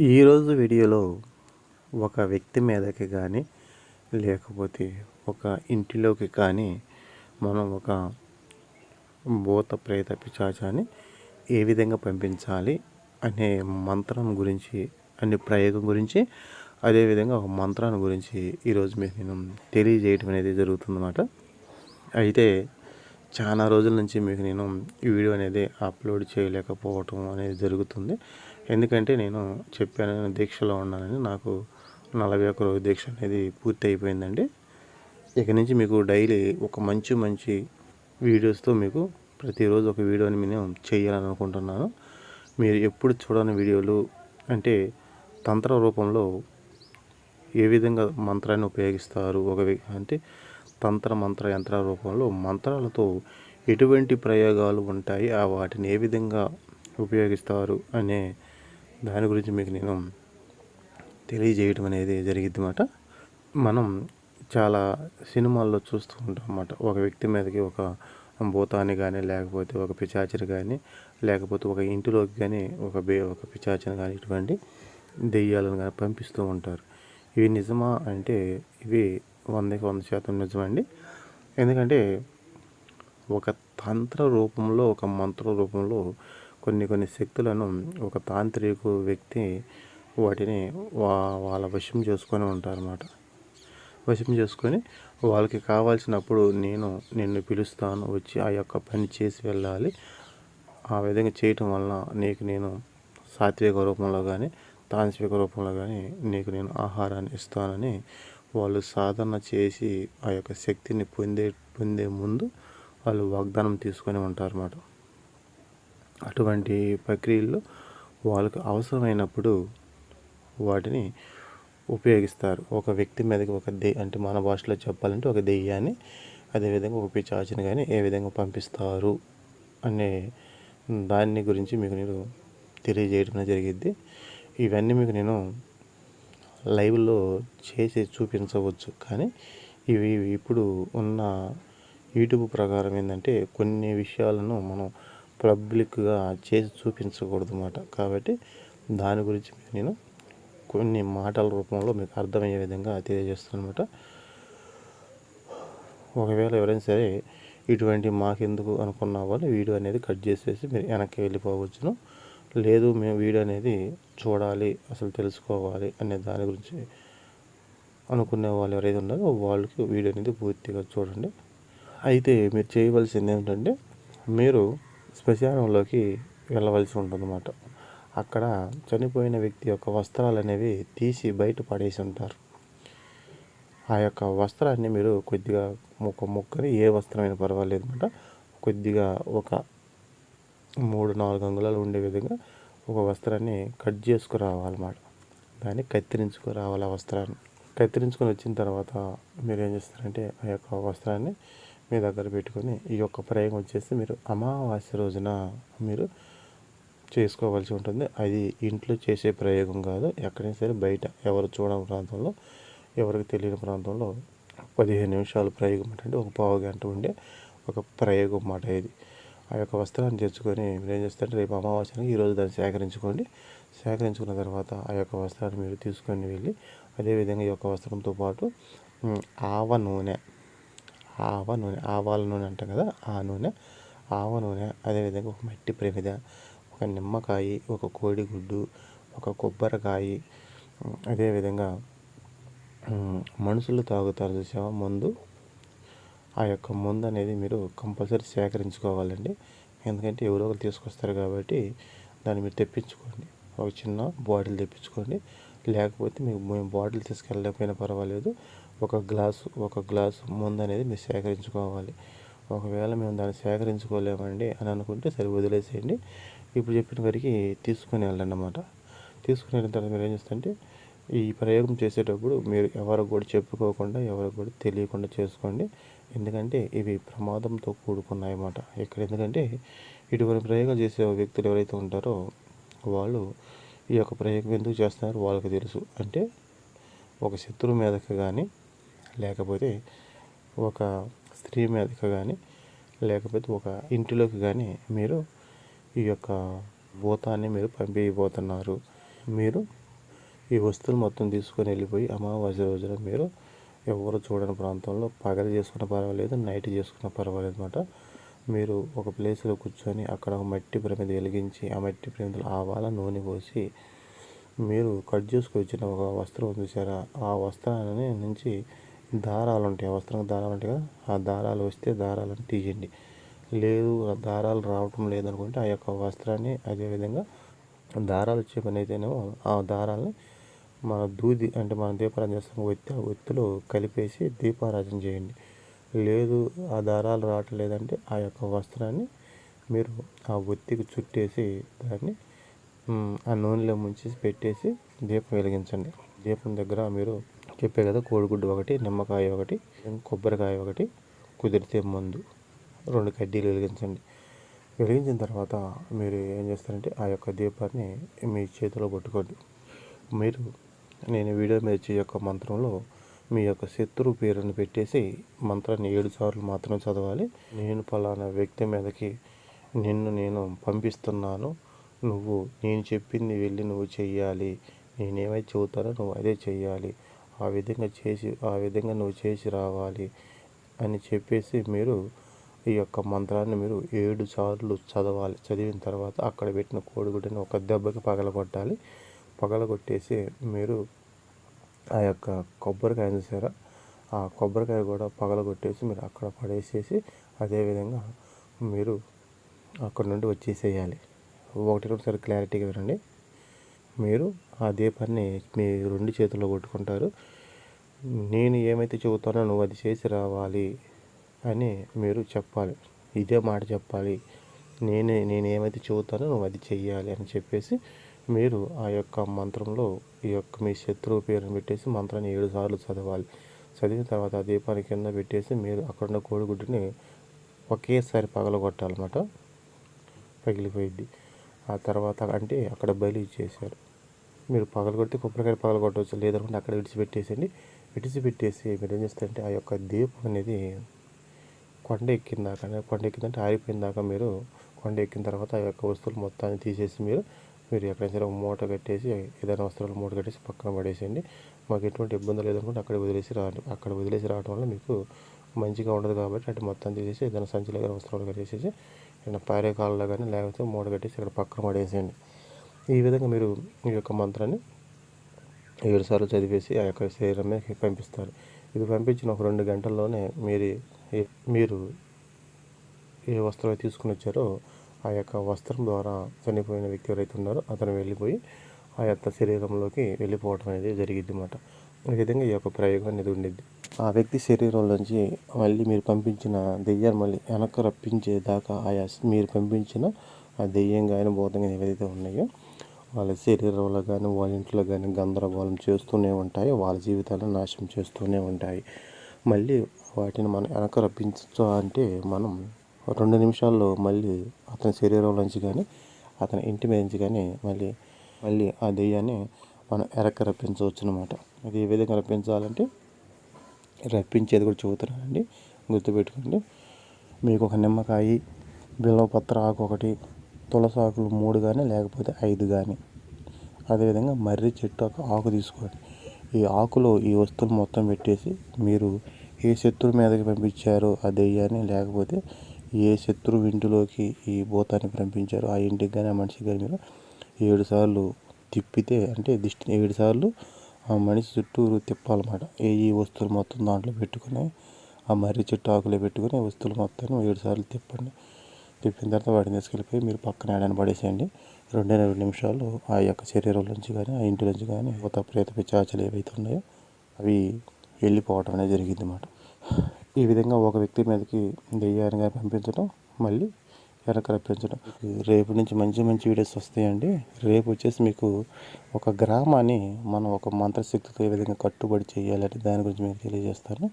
ఈరోజు వీడియోలో ఒక వ్యక్తి మీదకి కానీ లేకపోతే ఒక ఇంటిలోకి కానీ మనం ఒక భూత ప్రేత పిశాచాన్ని ఏ విధంగా పంపించాలి అనే మంత్రం గురించి అనే ప్రయోగం గురించి అదేవిధంగా ఒక మంత్రాన్ని గురించి ఈరోజు మీకు నేను తెలియజేయటం అనేది జరుగుతుందన్నమాట. అయితే చాలా రోజుల నుంచి మీకు నేను ఈ వీడియో అనేది అప్లోడ్ చేయలేకపోవటం అనేది జరుగుతుంది. ఎందుకంటే నేను చెప్పాను, దీక్షలో ఉన్నానని. నాకు 41 రోజు దీక్ష అనేది పూర్తి అయిపోయిందండి. ఇక నుంచి మీకు డైలీ ఒక మంచి వీడియోస్తో మీకు ప్రతిరోజు ఒక వీడియోని నేను చేయాలని అనుకుంటున్నాను. మీరు ఎప్పుడు చూడని వీడియోలు అంటే తంత్ర రూపంలో ఏ విధంగా మంత్రాన్ని ఉపయోగిస్తారు, అంటే తంత్ర మంత్ర యంత్ర రూపంలో మంత్రాలతో ఎటువంటి ప్రయోగాలు ఉంటాయి, వాటిని ఏ విధంగా ఉపయోగిస్తారు అనే దాని గురించి మీకు నేను తెలియజేయడం అనేది జరిగిద్ది అన్నమాట. మనం చాలా సినిమాల్లో చూస్తూ ఉంటాం అన్నమాట. ఒక వ్యక్తి మీదకి ఒక భూతాన్ని కానీ లేకపోతే ఒక పిశాచిని కానీ లేకపోతే ఒక ఇంటిలోకి కానీ ఒక పిశాచిని కానీ ఇటువంటి దెయ్యాలను కానీ పంపిస్తూ ఉంటారు. ఇవి నిజమా అంటే ఇవి 100% నిజమండి. ఎందుకంటే ఒక తంత్ర రూపంలో ఒక మంత్ర రూపంలో కొన్ని శక్తులను ఒక తాంత్రిక వ్యక్తి వాటిని వాళ్ళ వశం చేసుకొని ఉంటారన్నమాట. వశం చేసుకొని వాళ్ళకి కావాల్సినప్పుడు నిన్ను పిలుస్తాను, వచ్చి ఆ యొక్క పని చేసి వెళ్ళాలి, ఆ విధంగా చేయటం వలన నీకు నేను సాత్విక రూపంలో కానీ తాంత్రిక రూపంలో కానీ నీకు నేను ఆహారాన్ని ఇస్తానని వాళ్ళు సాధన చేసి ఆ యొక్క శక్తిని పొందే ముందు వాళ్ళు వాగ్దానం తీసుకొని ఉంటారన్నమాట. అటువంటి ప్రక్రియల్లో వాళ్ళకు అవసరమైనప్పుడు వాటిని ఉపయోగిస్తారు. ఒక వ్యక్తి మీదకి అంటే మన భాషలో చెప్పాలంటే ఒక దెయ్యాన్ని, అదేవిధంగా ఒక పిశాచిని కానీ ఏ విధంగా పంపిస్తారు అనే దాన్ని గురించి మీకు నేను తెలియజేయడం జరిగిద్ది. ఇవన్నీ మీకు నేను లైవ్లో చేసి చూపించవచ్చు, కానీ ఇవి ఇప్పుడు ఉన్న యూట్యూబ్ ప్రకారం ఏంటంటే కొన్ని విషయాలను మనం పబ్లిక్గా చేసి చూపించకూడదు అన్నమాట. కాబట్టి దాని గురించి నేను కొన్ని మాటల రూపంలో మీకు అర్థమయ్యే విధంగా తెలియజేస్తాను అన్నమాట. ఒకవేళ ఎవరైనా సరే ఇటువంటి మాకెందుకు అనుకున్న వాళ్ళు వీడియో అనేది కట్ చేసేసి మీరు వెనక్కి వెళ్ళిపోవచ్చును. లేదు మేము వీడియో అనేది చూడాలి, అసలు తెలుసుకోవాలి అనే దాని గురించి అనుకునే వాళ్ళు ఎవరైతే ఉన్నారో వాళ్ళకి వీడియో అనేది పూర్తిగా చూడండి. అయితే మీరు చేయవలసింది ఏమిటంటే మీరు శ్మశానంలోకి వెళ్ళవలసి ఉంటుందన్నమాట. అక్కడ చనిపోయిన వ్యక్తి యొక్క వస్త్రాలు అనేవి తీసి బయట పడేసి ఉంటారు. ఆ యొక్క వస్త్రాన్ని మీరు కొద్దిగా ముక్కని ఏ వస్త్రమైనా పర్వాలేదు అన్నమాట, కొద్దిగా ఒక 3-4 అంగుళాలు ఉండే విధంగా ఒక వస్త్రాన్ని కట్ చేసుకురావాలన్నమాట. దాన్ని కత్తిరించుకురావాలి. ఆ వస్త్రాన్ని కత్తిరించుకొని వచ్చిన తర్వాత మీరు ఏం చేస్తారంటే ఆ యొక్క వస్త్రాన్ని మీ దగ్గర పెట్టుకొని ఈ యొక్క ప్రయోగం వచ్చేసి మీరు అమావాస్య రోజున మీరు చేసుకోవాల్సి ఉంటుంది. అది ఇంట్లో చేసే ప్రయోగం కాదు, ఎక్కడైనా సరే బయట ఎవరు చూడని ప్రాంతంలో, ఎవరికి తెలియని ప్రాంతంలో 15 నిమిషాలు ప్రయోగం అంటే ఒక పావు గంట ఉండే ఒక ప్రయోగం మాట ఇది. ఆ యొక్క వస్త్రాన్ని తెచ్చుకొని మీరు ఏం చేస్తారంటే రేపు అమావాస్యకి ఈరోజు దాన్ని సేకరించుకున్న తర్వాత ఆ యొక్క వస్త్రాన్ని మీరు తీసుకొని వెళ్ళి అదేవిధంగా ఈ యొక్క వస్త్రంతో పాటు ఆవాల నూనె అంటాం కదా, ఆవ నూనె, అదేవిధంగా ఒక మట్టి ప్రమిద, ఒక నిమ్మకాయ, ఒక కోడిగుడ్డు, ఒక కొబ్బరికాయ, అదేవిధంగా మనుషులు తాగుతారు చూసావా మందు, ఆ యొక్క మందు అనేది మీరు కంపల్సరీ సేకరించుకోవాలండి. ఎందుకంటే ఎవరో ఒకరు తీసుకొస్తారు కాబట్టి దాన్ని మీరు తెప్పించుకోండి. ఒక చిన్న బాటిల్ తెప్పించుకోండి. లేకపోతే మేము బాటిల్ తీసుకెళ్ళకపోయినా పర్వాలేదు, ఒక గ్లాసు మందు అనేది మీరు సేకరించుకోవాలి. ఒకవేళ మేము దాన్ని సేకరించుకోలేమండి అని అనుకుంటే సరే వదిలేసేయండి. ఇప్పుడు చెప్పిన వరకు తీసుకుని వెళ్ళండి అన్నమాట. తీసుకుని వెళ్ళిన తర్వాత మీరు ఏం చేస్తారంటే ఈ ప్రయోగం చేసేటప్పుడు మీరు ఎవరికి కూడా చెప్పుకోకుండా, ఎవరికి కూడా తెలియకుండా చేసుకోండి. ఎందుకంటే ఇవి ప్రమాదంతో కూడుకున్నాయి అన్నమాట. ఎందుకంటే ఇటువంటి ప్రయోగాలు చేసే వ్యక్తులు ఎవరైతే ఉంటారో వాళ్ళు ఈ యొక్క ప్రయోగం ఎందుకు చేస్తున్నారో వాళ్ళకి తెలుసు. అంటే ఒక శత్రువు మీదకి కానీ లేకపోతే ఒక స్త్రీ మీదకి కానీ లేకపోతే ఒక ఇంటిలోకి కానీ మీరు ఈ యొక్క భూతాన్ని మీరు పంపించబోతున్నారు. మీరు ఈ వస్తువులు మొత్తం తీసుకొని వెళ్ళిపోయి అమావాస్య రోజున మీరు ఎవరు చూడని ప్రాంతంలో పగలు చేసుకున్న పర్వాలేదు, నైట్ చేసుకున్న పర్వాలేదు అన్నమాట. మీరు ఒక ప్లేస్లో కూర్చొని అక్కడ మట్టి ప్రమిద వెలిగించి ఆ మట్టి ప్రమిదలో ఆవాల నూనె పోసి మీరు కట్ చేసుకొచ్చిన ఒక వస్త్రం చూసారా, ఆ వస్త్రాన్ని నుంచి దారాలు ఉంటాయి, వస్త్రం దారాలు ఉంటాయి కదా, ఆ దారాలు వస్తే దారాలను తీయండి. లేదు ఆ దారాలు రావటం లేదనుకుంటే ఆ యొక్క వస్త్రాన్ని అదేవిధంగా దారాలు వచ్చే పని అయితేనేమో ఆ దారాలని మన దూది అంటే మనం దీపారాధన చేస్తాం ఒత్తి, ఆ ఒత్తిలో కలిపేసి దీపారాధన చేయండి. లేదు ఆ దారాలు రావటం లేదంటే ఆ యొక్క వస్త్రాన్ని మీరు ఆ ఒత్తికి చుట్టేసి దాన్ని ఆ నూనెలో ముంచేసి పెట్టేసి దీపం వెలిగించండి. దీపం దగ్గర మీరు చెప్పే కదా కోడిగుడ్డు ఒకటి, నిమ్మకాయ ఒకటి, కొబ్బరికాయ ఒకటి, కుదిరితే మందు 2 కడ్డీలు వెలిగించండి. వెలిగించిన తర్వాత మీరు ఏం చేస్తారంటే ఆ యొక్క దీపాన్ని మీ చేతిలో పట్టుకోండి. మీరు నేను వీడియో మీద ఇచ్చే యొక్క మంత్రంలో మీ యొక్క శత్రువు పేరుని పెట్టేసి మంత్రాన్ని 7 సార్లు మాత్రం చదవాలి. నేను పలానా వ్యక్తి మీదకి నిన్ను నేను పంపిస్తున్నాను, నువ్వు నేను చెప్పింది వెళ్ళి నువ్వు చెయ్యాలి, నేనేమైతే చెబుతానో నువ్వు అదే చెయ్యాలి, ఆ విధంగా నువ్వు చేసి రావాలి అని చెప్పేసి మీరు ఈ యొక్క మంత్రాన్ని మీరు 7 సార్లు చదవాలి. చదివిన తర్వాత అక్కడ పెట్టిన కోడిగుడ్డుని ఒక దెబ్బకి పగలగొట్టాలి. పగలగొట్టేసి మీరు ఆ యొక్క కొబ్బరికాయ చూసారా, ఆ కొబ్బరికాయ కూడా పగలగొట్టేసి మీరు అక్కడ పడేసేసి అదేవిధంగా మీరు అక్కడ నుండి వచ్చేసేయాలి. ఒకసారి క్లారిటీగా వినండి. మీరు ఆ దీపాన్ని మీ 2 చేతుల్లో కొట్టుకుంటారు. నేను ఏమైతే చెబుతానో నువ్వు అది చేసి రావాలి అని మీరు చెప్పాలి. ఇదే మాట చెప్పాలి. నేను ఏమైతే చెబుతానో నువ్వు అది చెయ్యాలి అని చెప్పేసి మీరు ఆ యొక్క మంత్రంలో ఈ యొక్క మీ శత్రువు పేరుని పెట్టేసి మంత్రాన్ని 7 సార్లు చదవాలి. చదివిన తర్వాత ఆ దీపాన్ని కింద పెట్టేసి మీరు అక్కడున్న కోడిగుడ్డుని ఒకేసారి పగలగొట్టాలన్నమాట. పగిలిపోయిద్ది. ఆ తర్వాత అంటే అక్కడ బలి ఇచ్చేసారు. మీరు పగలగొడితే కొబ్బరికాయ పగలగొట్టవచ్చు, లేదనుకుంటే అక్కడ విడిచిపెట్టేసి మీరు ఏం చేస్తారంటే ఆ యొక్క దీపం అనేది కొండ ఎక్కిందంటే ఆరిపోయిన దాకా మీరు కొండ ఎక్కిన తర్వాత ఆ యొక్క వస్తువులు మొత్తాన్ని తీసేసి మీరు ఎక్కడైనా సరే మూట కట్టేసి ఏదైనా వస్త్రాలు మూట కట్టేసి పక్కన పడేసేయండి. మాకు ఎటువంటి ఇబ్బంది లేదనుకుంటే అక్కడ వదిలేసి రావడం వల్ల మీకు మంచిగా ఉండదు కాబట్టి అటు మొత్తం తీసేసి ఏదైనా సంచిలో కానీ వస్త్రాలు కట్టేసేసి ఏదైనా పారే కాళ్ళలో కానీ లేకపోతే మూట కట్టేసి ఇక్కడ పక్కన పడేసేయండి. ఈ విధంగా మీరు ఈ యొక్క మంత్రాన్ని 7 సార్లు చదివేసి ఆ యొక్క శరీరం మీద పంపిస్తారు. ఇది పంపించిన ఒక 2 గంటల్లోనే మీరు ఏ వస్త్రం తీసుకుని వచ్చారో ఆ యొక్క వస్త్రం ద్వారా చనిపోయిన వ్యక్తి ఎవరైతే ఉన్నారో అతను వెళ్ళిపోయి ఆ యొక్క శరీరంలోకి వెళ్ళిపోవడం అనేది జరిగిద్ది అన్నమాట. ఈ విధంగా ఈ యొక్క ప్రయోగం అనేది ఉండిద్ది. ఆ వ్యక్తి శరీరంలోంచి మళ్ళీ మీరు పంపించిన దెయ్యాన్ని మళ్ళీ వెనక్కి రప్పించేదాకా మీరు పంపించిన ఆ దెయ్యం కానీ భూతం కానీ ఏవైతే ఉన్నాయో వాళ్ళ శరీరంలో కానీ వాళ్ళ ఇంట్లో కానీ గందరగోళం చేస్తూనే ఉంటాయి, వాళ్ళ జీవితాలను నాశనం చేస్తూనే ఉంటాయి. మళ్ళీ వాటిని మనం వెనక రప్పించు అంటే మనం 2 నిమిషాల్లో మళ్ళీ అతని శరీరంలోంచి కానీ అతని ఇంటి మీద నుంచి కానీ మళ్ళీ ఆ దెయ్యాన్ని మనం వెనక్కి రప్పించవచ్చు అన్నమాట. అది ఏ విధంగా రప్పించాలంటే రప్పించేది కూడా చెబుతున్నానండి, గుర్తుపెట్టుకోండి. మీకు ఒక నిమ్మకాయ, బిల్వపత్ర ఆకు ఒకటి, తులసి ఆకులు 3 కానీ లేకపోతే 5 కానీ, అదేవిధంగా మర్రి చెట్టు ఆకు తీసుకోండి. ఈ ఆకులో ఈ వస్తువులు మొత్తం పెట్టేసి మీరు ఏ శత్రువు మీదకి పంపించారో ఆ దెయ్యాన్ని, లేకపోతే ఏ శత్రువు ఇంటిలోకి ఈ భూతాన్ని పంపించారో ఆ ఇంటికి కానీ ఆ మనిషికి కానీ మీరు 7 సార్లు తిప్పితే అంటే 7 సార్లు ఆ మనిషి చుట్టూరు తిప్పాలన్నమాట. ఈ వస్తువులు మొత్తం దాంట్లో పెట్టుకుని ఆ మర్రి చెట్టు ఆకులో పెట్టుకుని వస్తువులు మొత్తాన్ని 7 సార్లు తిప్పండి. తిప్పిన తర్వాత వాటిని తీసుకెళ్ళిపోయి మీరు పక్కన ఏడాన్ని పడేసేయండి. 2 నిమిషాలు ఆ యొక్క శరీరంలోంచి కానీ ఆ ఇంటిలోంచి కానీ భూత ప్రేత పిశాచాలు ఏవైతే ఉన్నాయో అవి వెళ్ళిపోవటం అనేది జరిగింది అన్నమాట. ఈ విధంగా ఒక వ్యక్తి మీదకి దెయ్యాన్ని పంపించడం, మళ్ళీ వెనక రప్పించడం. రేపు నుంచి మంచి వీడియోస్ వస్తాయండి. రేపు వచ్చేసి మీకు ఒక గ్రామాన్ని మనం ఒక మంత్రశక్తితో ఏ విధంగా కట్టుబడి చేయాలంటే దాని గురించి మీకు తెలియజేస్తాను.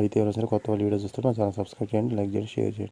అయితే ఎవరైనా సరే కొత్త వాళ్ళు వీడియోస్ చూస్తున్నా ఛానల్ సబ్స్క్రైబ్ చేయండి, లైక్ చేయండి, షేర్ చేయండి.